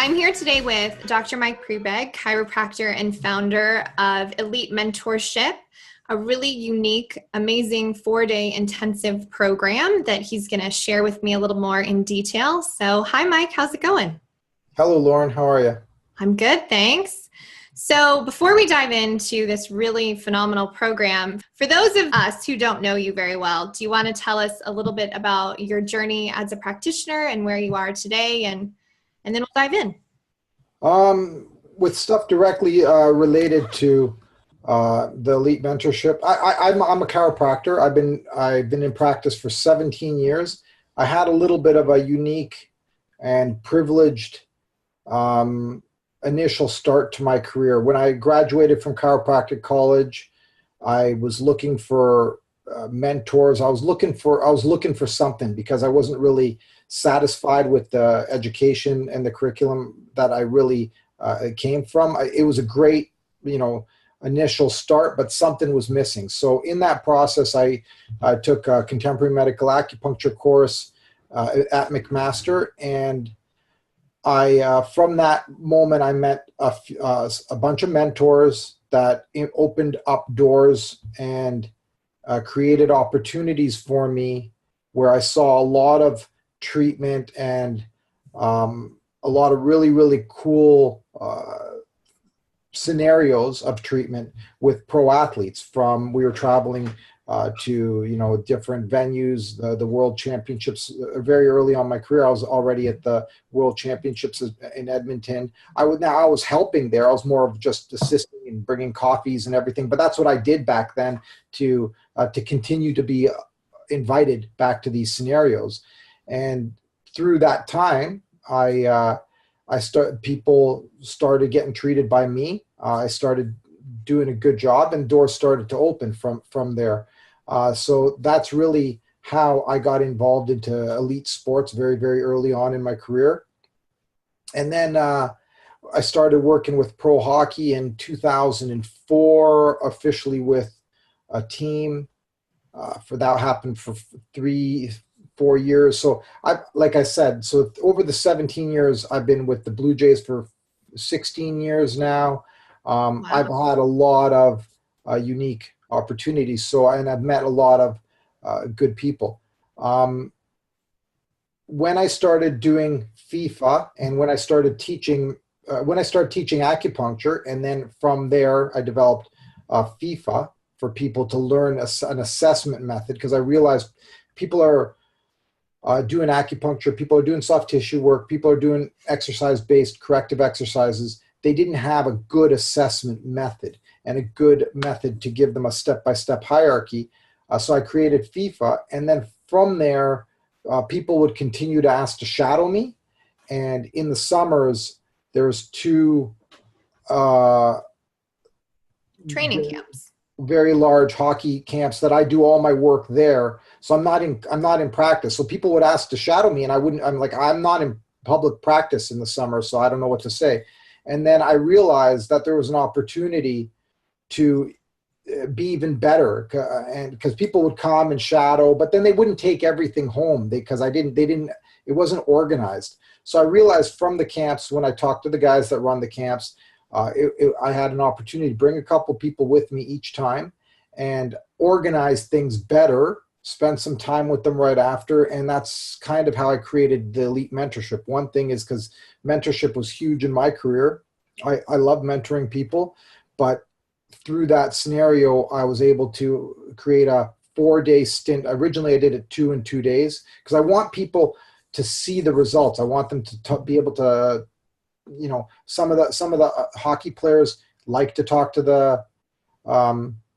I'm here today with Dr. Mike Prebeg, chiropractor and founder of Elite Mentorship, a really unique, amazing 4-day intensive program that he's going to share with me a little more in detail. So, hi, Mike. How's it going? Hello, Lauren. How are you? I'm good, thanks. So before we dive into this really phenomenal program, for those of us who don't know you very well, do you want to tell us a little bit about your journey as a practitioner and where you are today, and then we'll dive in. With stuff directly related to the Elite Mentorship, I'm a chiropractor. I've been in practice for 17 years. I had a little bit of a unique and privileged initial start to my career. When I graduated from chiropractic college, I was looking for mentors. I was looking for something because I wasn't really satisfied with the education and the curriculum that I really came from. It was a great, initial start, but something was missing. So in that process, I took a contemporary medical acupuncture course at McMaster, and from that moment, I met a bunch of mentors that opened up doors and created opportunities for me where I saw a lot of treatment and a lot of really, really cool scenarios of treatment with pro athletes. We were traveling to different venues, the World Championships. Very early on in my career, I was already at the World Championships in Edmonton. I was helping there. I was more of just assisting and bringing coffees and everything. But that's what I did back then to continue to be invited back to these scenarios. And through that time, people started getting treated by me. I started doing a good job, and doors started to open from there. So that's really how I got involved into elite sports very, very early on in my career. And then I started working with pro hockey in 2004, officially with a team. For that happened for 3-4 years. So like I said, so over the 17 years, I've been with the Blue Jays for 16 years now. Wow. I've had a lot of unique opportunities. And I've met a lot of good people. When I started doing FIFA and when I started teaching acupuncture, and then from there I developed FIFA for people to learn an assessment method, because I realized people are doing acupuncture, people are doing soft tissue work, people are doing exercise-based corrective exercises. They didn't have a good assessment method and a good method to give them a step-by-step hierarchy. So I created FIFA, and then from there, people would continue to ask to shadow me. And in the summers, there's 2 Training camps, very large hockey camps that I do all my work there. So I'm not in practice. So people would ask to shadow me, and I'm not in public practice in the summer, so I don't know what to say. And then I realized that there was an opportunity to be even better, and because people would come and shadow, but then they wouldn't take everything home it wasn't organized. So I realized from the camps, when I talked to the guys that run the camps, I had an opportunity to bring a couple people with me each time and organize things better, spend some time with them right after. And that's kind of how I created the Elite Mentorship. One thing is because mentorship was huge in my career. I love mentoring people, but through that scenario, I was able to create a 4-day stint. Originally, I did it 2 and 2 days because I want people to see the results. I want them to be able to, some of the hockey players like to talk to the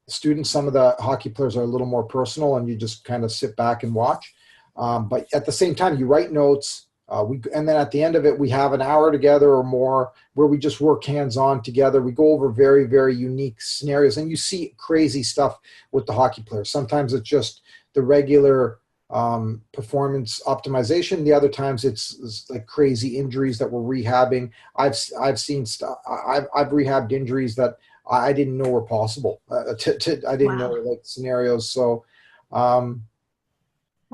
students. Some of the hockey players are a little more personal, and you just kind of sit back and watch. But at the same time, you write notes. And then at the end of it, we have an hour together or more where we just work hands-on together. We go over very, very unique scenarios, and you see crazy stuff with the hockey players. Sometimes it's just the regular performance optimization. The other times it's like crazy injuries that we're rehabbing. I've seen stuff. I've rehabbed injuries that I didn't know were possible. I didn't know, like, scenarios. So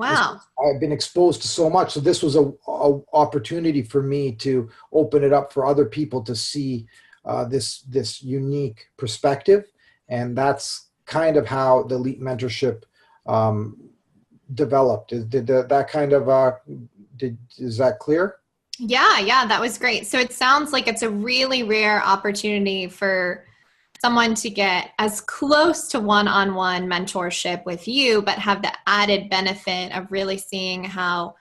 Wow, Wow. I've been exposed to so much. So this was a opportunity for me to open it up for other people to see this unique perspective. And that's kind of how the elite mentorship developed. That kind of, is that clear? Yeah, that was great. So it sounds like it's a really rare opportunity for someone to get as close to one-on-one mentorship with you, but have the added benefit of really seeing how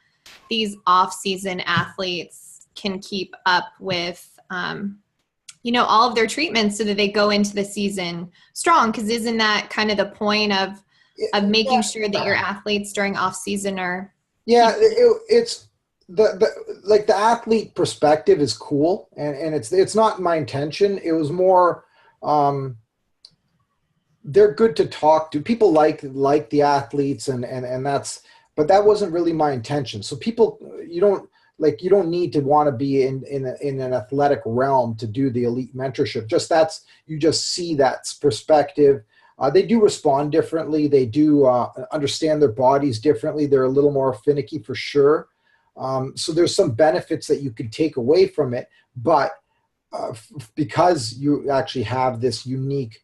these off-season athletes can keep up with, all of their treatments so that they go into the season strong. Because isn't that kind of the point of making sure that your athletes during off-season are? Yeah, it's the athlete perspective is cool, and it's not my intention. It was more, they're good to talk to. People like the athletes, and that's, but that wasn't really my intention. So people, you don't need to want to be in an athletic realm to do the elite mentorship. You just see that perspective. They do respond differently. They do understand their bodies differently. They're a little more finicky for sure. So there's some benefits that you could take away from it, but because you actually have this unique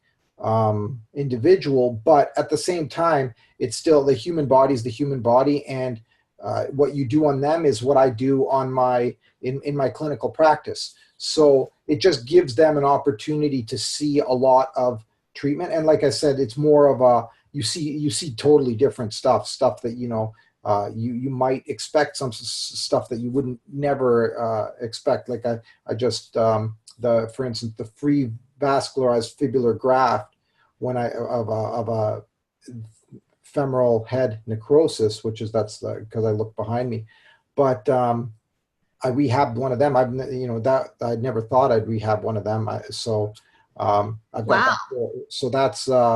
individual, but at the same time, it's still the human body is the human body, and what you do on them is what I do on in my clinical practice. So it just gives them an opportunity to see a lot of treatment. And like I said, it's more of you see totally different stuff that, you might expect some stuff that you wouldn't never expect. Like I just, for instance, the free vascularized fibular graft of a femoral head necrosis, that's because I look behind me, but I rehabbed one of them. I'd never thought I'd rehab one of them. I've got Wow. so that's and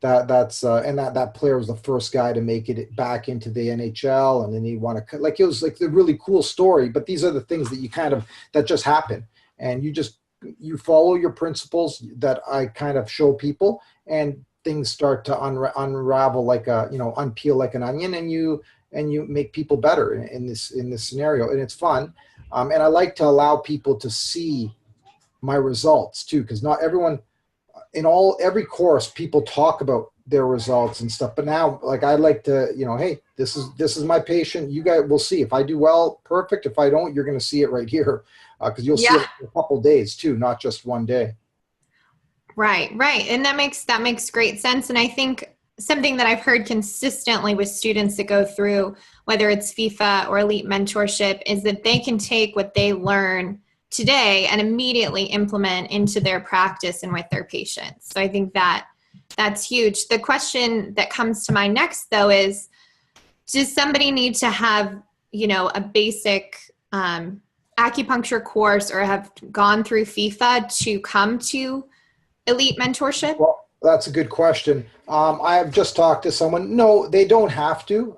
that player was the first guy to make it back into the NHL, and then he won it was like the really cool story. But these are the things that that just happen, and you follow your principles that I kind of show people, and things start to unravel like unpeel like an onion, and you make people better in this scenario, and it's fun. And I like to allow people to see my results too, because not everyone every course people talk about their results and stuff, but now I like to, hey, this is my patient. You guys will see if I do well, perfect. If I don't, you're going to see it right here, because you'll see it in a couple days too, not just one day. Right. And that makes great sense. And I think something that I've heard consistently with students that go through, whether it's FIFA or elite mentorship, is that they can take what they learn today and immediately implement into their practice and with their patients. So I think that's huge. The question that comes to mind next, though, is, does somebody need to have, a basic acupuncture course or have gone through FIFA to come to elite mentorship? Well, that's a good question. I have just talked to someone. No, they don't have to,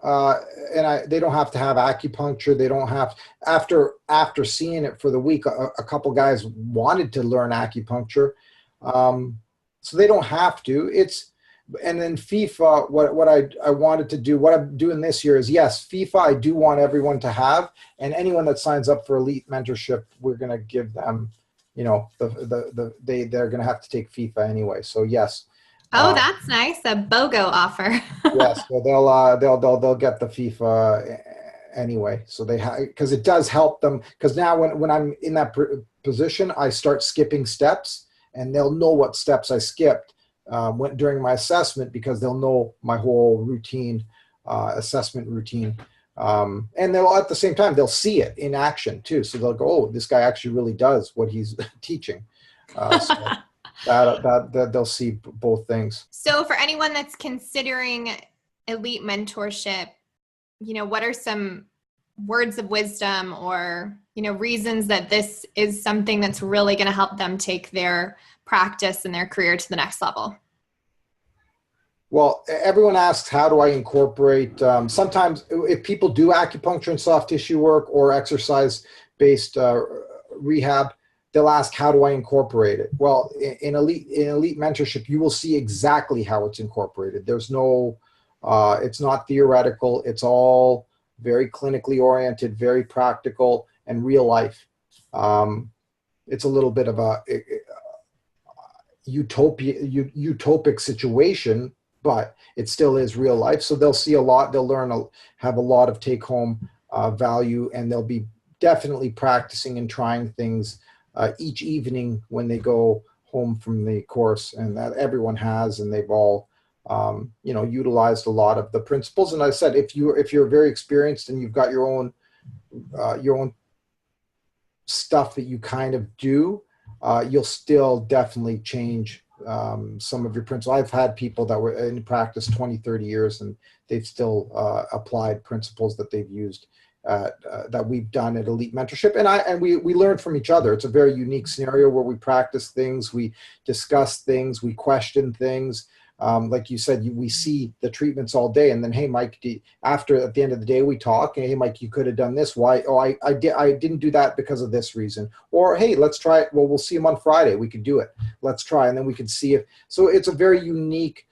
they don't have to have acupuncture. They don't have, after seeing it for the week, a couple guys wanted to learn acupuncture, so they don't have to. And then FIFA, what I wanted to do, what I'm doing this year is, yes, FIFA I do want everyone to have, and anyone that signs up for elite mentorship, we're going to give them, they're going to have to take FIFA anyway. So yes. Oh, that's nice. A BOGO offer. Yes, so they'll get the FIFA anyway. So because it does help them. Because now when I'm in that position, I start skipping steps, and they'll know what steps I skipped during my assessment, because they'll know my whole routine, assessment routine. And they'll, at the same time, they'll see it in action too. So they'll go, oh, this guy actually really does what he's teaching. So that they'll see both things. So for anyone that's considering elite mentorship, what are some words of wisdom or, reasons that this is something that's really going to help them take their practice and their career to the next level? Well, everyone asks, how do I incorporate, sometimes if people do acupuncture and soft tissue work or exercise-based rehab, they'll ask, how do I incorporate it? Well, in elite mentorship, you will see exactly how it's incorporated. There's no It's not theoretical. It's all very clinically oriented, very practical, and real life. It's a little bit of a utopic situation, but it still is real life. So they'll see a lot. They'll have a lot of take-home value, and they'll be definitely practicing and trying things each evening when they go home from the course, and that everyone has, and they've all utilized a lot of the principles. And I said, if you're very experienced and you've got your own stuff that you kind of do, you'll still definitely change some of your principles. I've had people that were in practice 20, 30 years, and they've still applied principles that they've used that we've done at Elite Mentorship. And we learn from each other. It's a very unique scenario where we practice things, we discuss things, we question things. Like you said, we see the treatments all day, and then, hey, Mike, at the end of the day, we talk, and hey, Mike, you could have done this. Why? Oh, I didn't do that because of this reason. Or, hey, let's try it. Well, we'll see him on Friday. We could do it. Let's try. And then we can see if, so it's a very unique,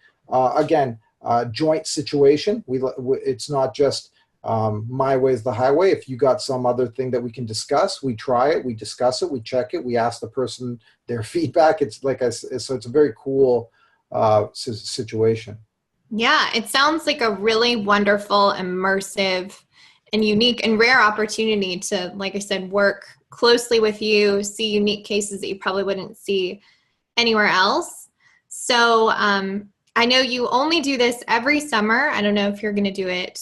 joint situation. It's not just my way is the highway. If you got some other thing that we can discuss, we try it, we discuss it, we check it, we ask the person their feedback. It's so it's a very cool situation. Yeah, it sounds like a really wonderful, immersive, and unique and rare opportunity to, like I said, work closely with you, see unique cases that you probably wouldn't see anywhere else. So I know you only do this every summer. I don't know if you're going to do it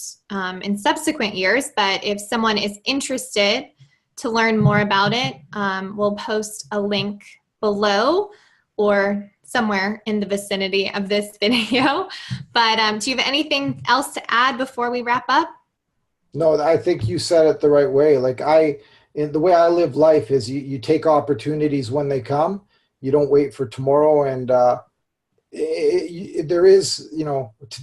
in subsequent years, but if someone is interested to learn more about it, we'll post a link below or somewhere in the vicinity of this video. But do you have anything else to add before we wrap up? No, I think you said it the right way. The way I live life is you take opportunities when they come. You don't wait for tomorrow. And there is,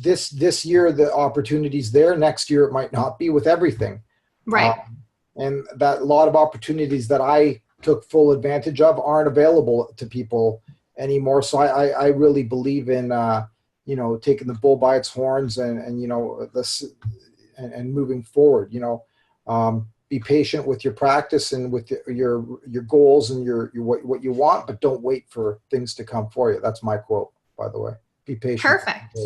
this year, the opportunities there. Next year, it might not be with everything. Right. And that a lot of opportunities that I took full advantage of aren't available to people anymore. So I really believe in, taking the bull by its horns and moving forward, be patient with your practice and with your goals and your what you want, but don't wait for things to come for you. That's my quote, by the way. Be patient. Perfect.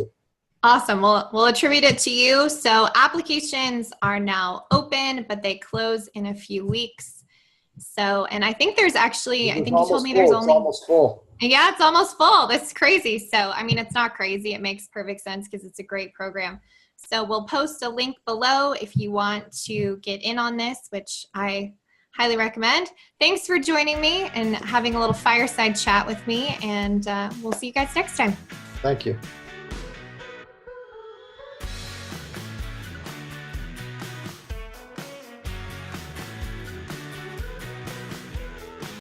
Awesome. We'll attribute it to you. So applications are now open, but they close in a few weeks. So, and I think there's actually, I think you told me there's only, it's almost full. Yeah, it's almost full. That's crazy. So, I mean, it's not crazy. It makes perfect sense because it's a great program. So we'll post a link below if you want to get in on this, which I highly recommend. Thanks for joining me and having a little fireside chat with me. And we'll see you guys next time. Thank you.